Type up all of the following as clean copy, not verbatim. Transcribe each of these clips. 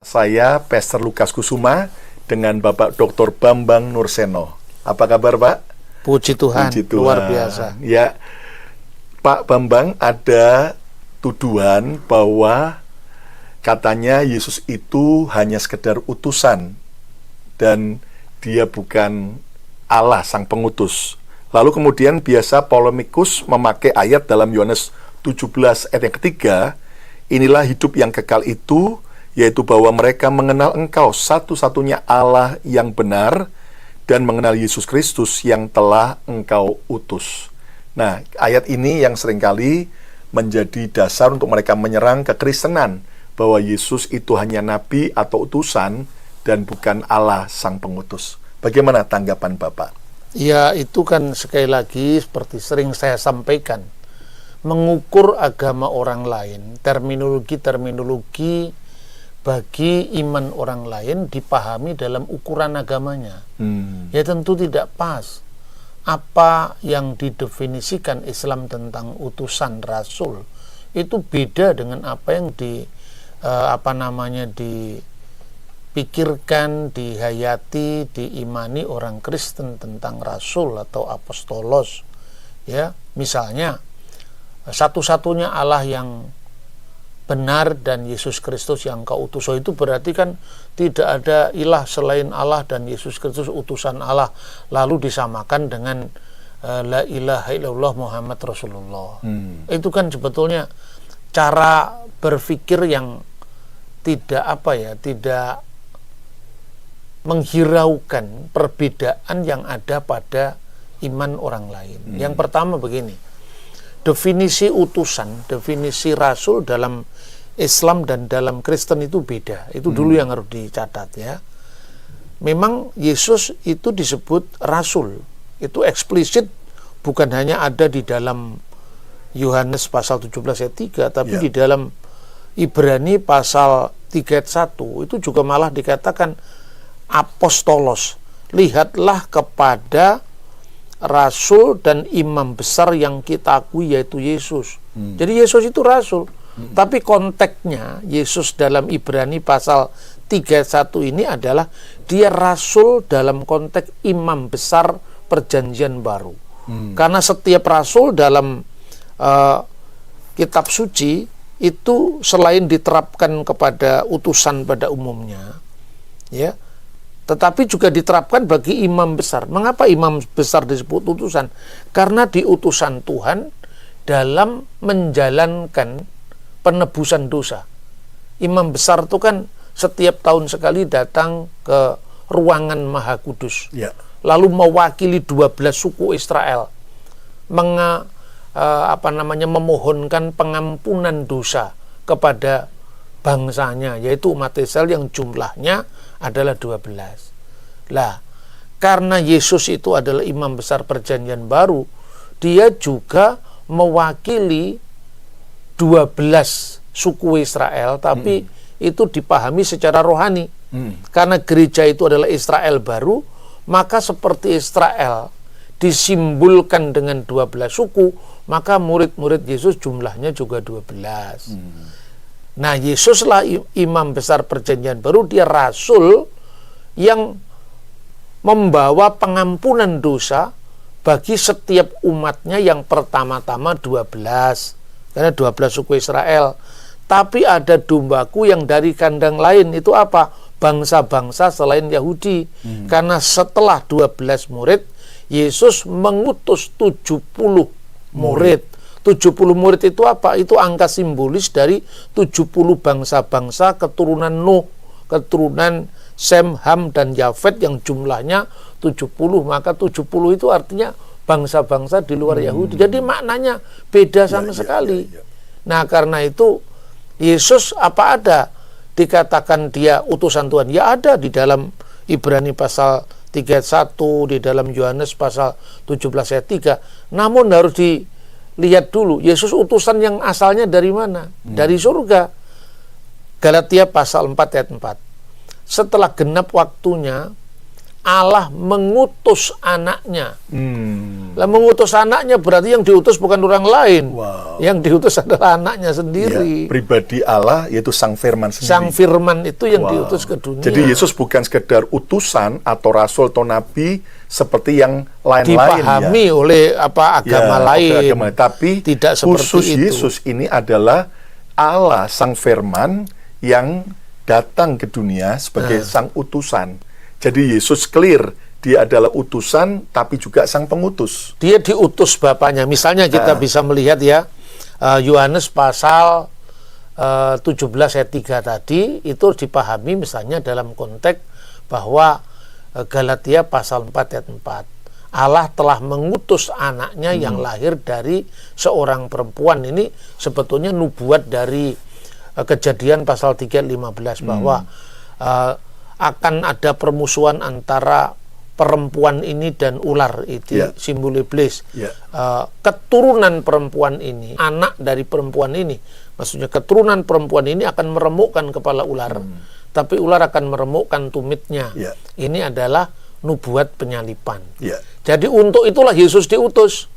Saya Pastor Lukas Kusuma dengan Bapak Dr. Bambang Nurseno. Apa kabar, Pak? Puji Tuhan, Puji Tuhan. luar biasa. Ya, Pak Bambang, ada tuduhan bahwa katanya Yesus itu hanya sekedar utusan dan dia bukan Allah sang pengutus. Lalu kemudian biasa polemikus memakai ayat dalam Yohanes 17 ayat yang ketiga, inilah hidup yang kekal itu, yaitu bahwa mereka mengenal Engkau satu-satunya Allah yang benar dan mengenal Yesus Kristus yang telah Engkau utus. Nah, ayat ini yang seringkali menjadi dasar untuk mereka menyerang kekristenan, bahwa Yesus itu hanya nabi atau utusan dan bukan Allah sang pengutus. Bagaimana tanggapan Bapak? Ya, itu kan sekali lagi seperti sering saya sampaikan, mengukur agama orang lain, terminologi bagi iman orang lain dipahami dalam ukuran agamanya. Ya tentu tidak pas. Apa yang didefinisikan Islam tentang utusan rasul itu beda dengan apa yang dipikirkan, dihayati, diimani orang Kristen tentang rasul atau apostolos. Ya, misalnya satu-satunya Allah yang benar dan Yesus Kristus yang Kau utus. Itu berarti kan tidak ada ilah selain Allah dan Yesus Kristus utusan Allah lalu disamakan dengan la ilaha illallah Muhammad Rasulullah. Itu kan sebetulnya cara berpikir yang tidak menghiraukan perbedaan yang ada pada iman orang lain. Yang pertama begini, definisi utusan, definisi rasul dalam Islam dan dalam Kristen itu beda. Itu dulu yang harus dicatat ya. Memang Yesus itu disebut rasul. Itu eksplisit, bukan hanya ada di dalam Yohanes pasal 17 ayat 3, tapi di dalam Ibrani pasal 3 ayat 1 itu juga malah dikatakan apostolos. Lihatlah kepada rasul dan imam besar yang kita akui, yaitu Yesus. Jadi Yesus itu rasul. Tapi konteksnya Yesus dalam Ibrani pasal 3 ayat 1 ini adalah dia rasul dalam konteks imam besar perjanjian baru. Karena setiap rasul dalam kitab suci itu selain diterapkan kepada utusan pada umumnya, ya, tetapi juga diterapkan bagi imam besar. Mengapa imam besar disebut utusan? Karena di utusan Tuhan dalam menjalankan penebusan dosa. Imam besar itu kan setiap tahun sekali datang ke ruangan Maha Kudus, lalu mewakili 12 suku Israel, memohonkan pengampunan dosa kepada bangsanya, yaitu umat Israel yang jumlahnya adalah 12. Lah, karena Yesus itu adalah imam besar perjanjian baru, dia juga mewakili 12 suku Israel, tapi itu dipahami secara rohani. Karena gereja itu adalah Israel baru, maka seperti Israel disimbolkan dengan 12 suku, maka murid-murid Yesus jumlahnya juga 12. Nah, Yesuslah imam besar perjanjian baru, dia rasul yang membawa pengampunan dosa bagi setiap umatnya yang pertama-tama 12. Karena 12 suku Israel. Tapi ada dombaku yang dari kandang lain. Itu apa? Bangsa-bangsa selain Yahudi. Karena setelah 12 murid, Yesus mengutus 70 murid. 70 murid itu apa? Itu angka simbolis dari 70 bangsa-bangsa keturunan Nuh, keturunan Sem, Ham, dan Yafet yang jumlahnya 70. Maka 70 itu artinya bangsa-bangsa di luar Yahudi. Jadi maknanya beda sama sekali. Nah, karena itu Yesus apa ada dikatakan dia utusan Tuhan? Ya ada di dalam Ibrani pasal 3 ayat 1, di dalam Yohanes pasal 17 ayat 3. Namun harus dilihat dulu, Yesus utusan yang asalnya dari mana? Dari surga. Galatia pasal 4 ayat 4. Setelah genap waktunya Allah mengutus anaknya. Hmm. Lah mengutus anaknya berarti yang diutus bukan orang lain. Wow. Yang diutus adalah anaknya Ya, sendiri. pribadi Allah yaitu Sang Firman sendiri. Sang Firman itu yang Wow. diutus ke dunia. Jadi Yesus bukan sekedar utusan atau rasul atau nabi seperti yang lain-lain dipahami ya. oleh agama lain. Tapi Tidak seperti khusus itu. Yesus ini adalah Allah Sang Firman yang datang ke dunia sebagai sang utusan. Jadi Yesus clear, dia adalah utusan tapi juga sang pengutus. Dia diutus Bapaknya. Misalnya kita bisa melihat ya, Yohanes pasal 17 ayat 3 tadi itu dipahami misalnya dalam konteks bahwa Galatia pasal 4 ayat 4. Allah telah mengutus anaknya yang lahir dari seorang perempuan. Ini sebetulnya nubuat dari Kejadian pasal 3 ayat 15 bahwa akan ada permusuhan antara perempuan ini dan ular, itu simbol iblis. Keturunan perempuan ini, anak dari perempuan ini, maksudnya keturunan perempuan ini akan meremukkan kepala ular, tapi ular akan meremukkan tumitnya. Ini adalah nubuat penyalipan. Jadi untuk itulah Yesus diutus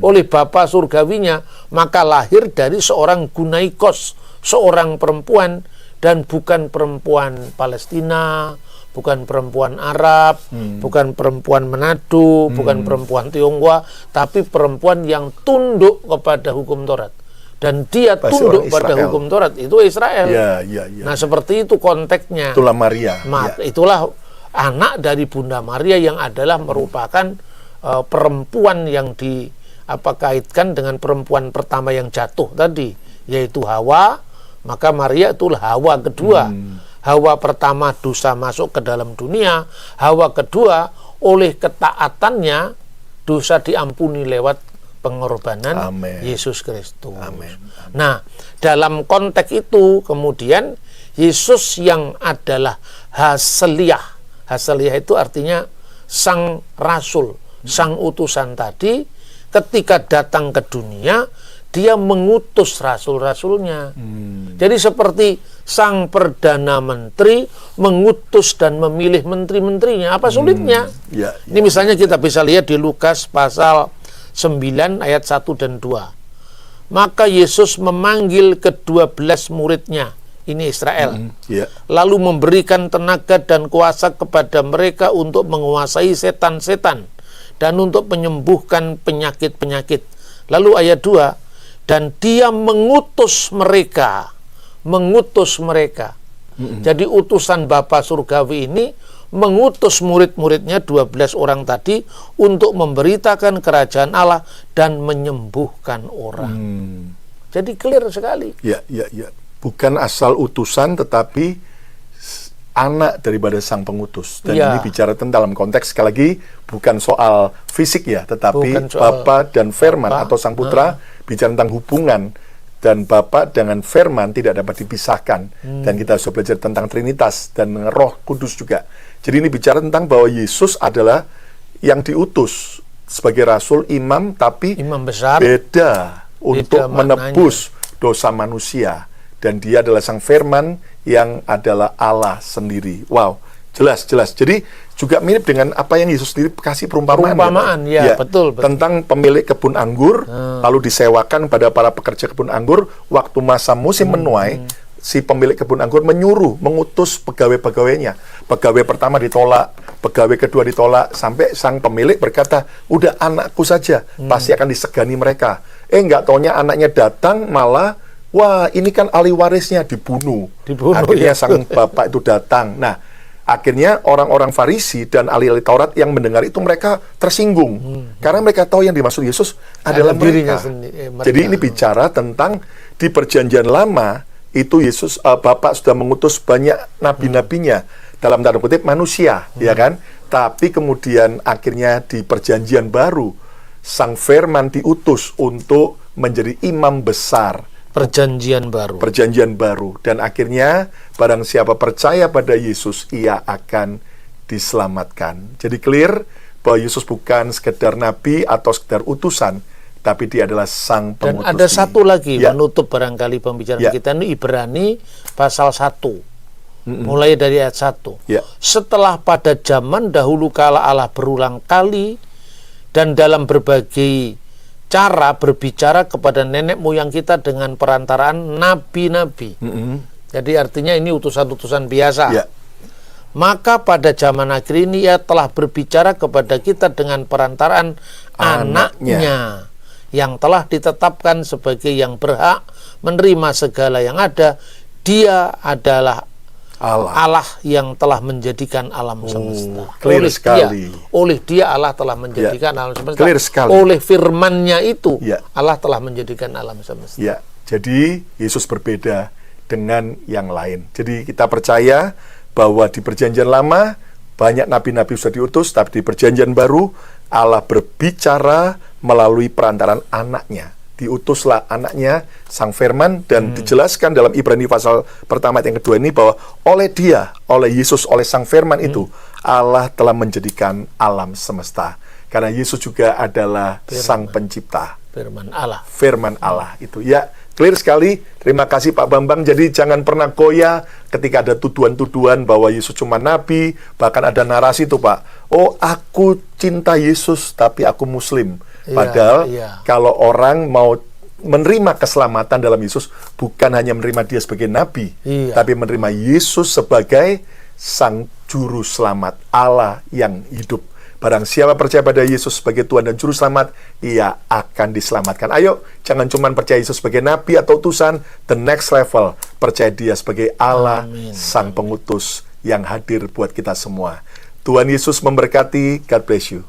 oleh Bapa surgawinya, maka lahir dari seorang Gunaikos, seorang perempuan, dan bukan perempuan Palestina, bukan perempuan Arab, bukan perempuan Manado, bukan perempuan Tionghoa, tapi perempuan yang tunduk kepada hukum Taurat. Dan dia tunduk pada hukum Taurat, itu Israel. Nah, seperti itu konteksnya. Itulah Maria. Itulah anak dari Bunda Maria yang adalah merupakan perempuan yang kaitkan dengan perempuan pertama yang jatuh tadi, yaitu Hawa. Maka Maria itulah Hawa kedua. Hawa pertama dosa masuk ke dalam dunia, Hawa kedua oleh ketaatannya dosa diampuni lewat pengorbanan Yesus Kristus. Nah, dalam konteks itu kemudian Yesus yang adalah Haseliah. Haseliah itu artinya sang rasul, sang utusan tadi, ketika datang ke dunia dia mengutus rasul-rasulnya. Jadi seperti sang Perdana Menteri mengutus dan memilih menteri-menterinya. Apa sulitnya? Ini misalnya kita bisa lihat di Lukas pasal 9 ayat 1 dan 2. Maka Yesus memanggil ke-12 muridnya, ini Israel, lalu memberikan tenaga dan kuasa kepada mereka untuk menguasai setan-setan dan untuk menyembuhkan penyakit-penyakit. Lalu ayat 2, dan dia mengutus mereka. Jadi utusan Bapa surgawi ini mengutus murid-muridnya 12 orang tadi untuk memberitakan kerajaan Allah dan menyembuhkan orang. Jadi clear sekali. Bukan asal utusan tetapi anak daripada sang pengutus. Dan ini bicara tentang dalam konteks sekali lagi bukan soal fisik ya, tetapi Bapa dan Firman atau Sang Putra bicara tentang hubungan, dan Bapa dengan Firman tidak dapat dipisahkan. Dan kita sudah belajar tentang Trinitas dan Roh Kudus juga. Jadi ini bicara tentang bahwa Yesus adalah yang diutus sebagai rasul, imam, tapi imam besar, beda untuk menebus dosa manusia. Dan dia adalah Sang Firman yang adalah Allah sendiri. Wow, jelas. Jadi juga mirip dengan apa yang Yesus sendiri kasih perumpamaan betul. Tentang pemilik kebun anggur, lalu disewakan pada para pekerja kebun anggur. Waktu masa musim menuai, si pemilik kebun anggur mengutus pegawai-pegawainya. Pegawai pertama ditolak, pegawai kedua ditolak, sampai sang pemilik berkata, udah anakku saja, pasti akan disegani mereka. Nggak taunya anaknya datang malah, wah ini kan ahli warisnya, dibunuh. Akhirnya sang bapak itu datang. Nah, akhirnya orang-orang Farisi dan ahli-ahli Taurat yang mendengar itu mereka tersinggung. Karena mereka tahu yang dimaksud Yesus adalah mereka. Jadi ini bicara tentang di Perjanjian Lama, itu Yesus, Bapak sudah mengutus banyak nabi-nabinya, dalam tanda kutip manusia, ya kan? Tapi kemudian akhirnya di Perjanjian Baru, Sang Firman diutus untuk menjadi imam besar. Perjanjian Baru. Dan akhirnya barang siapa percaya pada Yesus, ia akan diselamatkan. Jadi clear bahwa Yesus bukan sekedar nabi atau sekedar utusan, tapi dia adalah sang pengutus. Dan ada satu lagi menutup barangkali pembicaraan kita, ini Ibrani pasal 1. Mulai dari ayat 1. Ya. Setelah pada zaman dahulu kala Allah berulang kali dan dalam berbagai cara berbicara kepada nenek moyang kita dengan perantaraan nabi-nabi. Jadi artinya ini utusan-utusan biasa. Ya. Maka pada zaman akhir ini ia telah berbicara kepada kita dengan perantaraan anaknya yang telah ditetapkan sebagai yang berhak menerima segala yang ada. Dia adalah Allah yang telah menjadikan alam semesta. Clear sekali. Oleh dia Allah telah menjadikan alam semesta. Clear sekali. Oleh firman-Nya itu Ya. Allah telah menjadikan alam semesta. Ya, jadi Yesus berbeda dengan yang lain. Jadi kita percaya bahwa di perjanjian lama banyak nabi-nabi sudah diutus, tapi di perjanjian baru Allah berbicara melalui perantaran anaknya. Diutuslah anaknya, Sang Firman, dan dijelaskan dalam Ibrani pasal pertama yang kedua ini bahwa oleh dia, oleh Yesus, oleh Sang Firman itu Allah telah menjadikan alam semesta. Karena Yesus juga adalah Sang Pencipta. Firman Allah. Firman Allah itu. Ya, clear sekali. Terima kasih Pak Bambang. Jadi jangan pernah goyah ketika ada tuduhan-tuduhan bahwa Yesus cuma nabi. Bahkan ada narasi itu Pak. Oh, aku cinta Yesus tapi aku Muslim. Padahal kalau orang mau menerima keselamatan dalam Yesus, bukan hanya menerima dia sebagai nabi, tapi menerima Yesus sebagai Sang Juru Selamat, Allah yang hidup. Barang siapa percaya pada Yesus sebagai Tuhan dan Juru Selamat, ia akan diselamatkan. Ayo, jangan cuma percaya Yesus sebagai nabi atau utusan, the next level, percaya dia sebagai Allah, Sang Pengutus yang hadir buat kita semua. Tuhan Yesus memberkati. God bless you.